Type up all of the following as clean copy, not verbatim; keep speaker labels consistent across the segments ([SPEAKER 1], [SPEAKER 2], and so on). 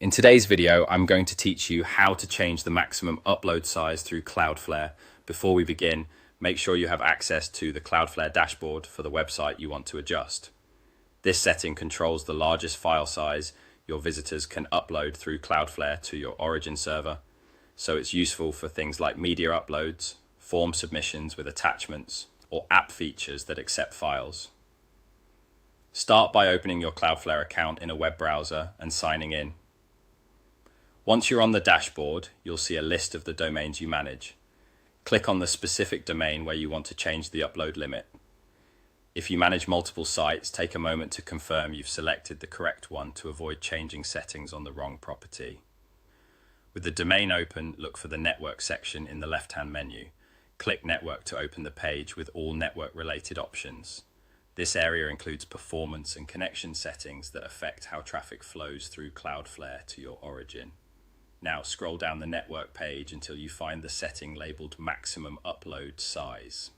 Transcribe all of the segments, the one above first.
[SPEAKER 1] In today's video, I'm going to teach you how to change the maximum upload size through CloudFlare. Before we begin, make sure you have access to the CloudFlare dashboard for the website you want to adjust. This setting controls the largest file size your visitors can upload through CloudFlare to your origin server, so it's useful for things like media uploads, form submissions with attachments, or app features that accept files. Start by opening your CloudFlare account in a web browser and signing in. Once you're on the dashboard, you'll see a list of the domains you manage. Click on the specific domain where you want to change the upload limit. If you manage multiple sites, take a moment to confirm you've selected the correct one to avoid changing settings on the wrong property. With the domain open, look for the network section in the left-hand menu. Click Network to open the page with all network-related options. This area includes performance and connection settings that affect how traffic flows through CloudFlare to your origin. Now scroll down the network page until you find the setting labeled Maximum Upload Size.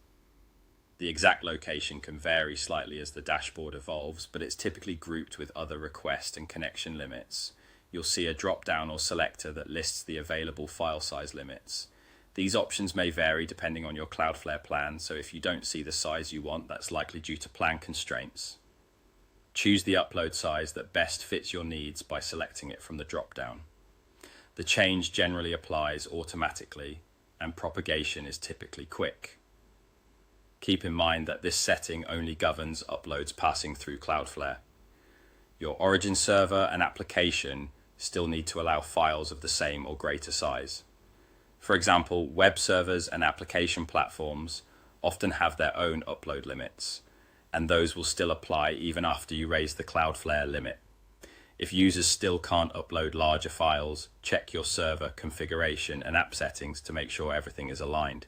[SPEAKER 1] The exact location can vary slightly as the dashboard evolves, but it's typically grouped with other request and connection limits. You'll see a drop-down or selector that lists the available file size limits. These options may vary depending on your CloudFlare plan, so if you don't see the size you want, that's likely due to plan constraints. Choose the upload size that best fits your needs by selecting it from the drop-down. The change generally applies automatically, and propagation is typically quick. Keep in mind that this setting only governs uploads passing through CloudFlare. Your origin server and application still need to allow files of the same or greater size. For example, web servers and application platforms often have their own upload limits, and those will still apply even after you raise the CloudFlare limit. If users still can't upload larger files, check your server configuration and app settings to make sure everything is aligned.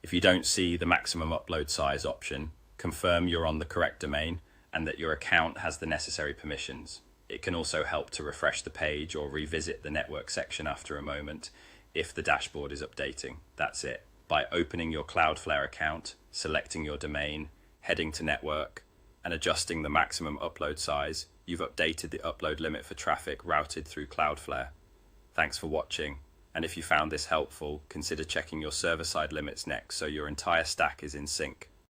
[SPEAKER 1] If you don't see the maximum upload size option, confirm you're on the correct domain and that your account has the necessary permissions. It can also help to refresh the page or revisit the network section after a moment if the dashboard is updating. That's it. By opening your CloudFlare account, selecting your domain, heading to network, and adjusting the maximum upload size, you've updated the upload limit for traffic routed through CloudFlare. Thanks for watching, and if you found this helpful, consider checking your server-side limits next so your entire stack is in sync.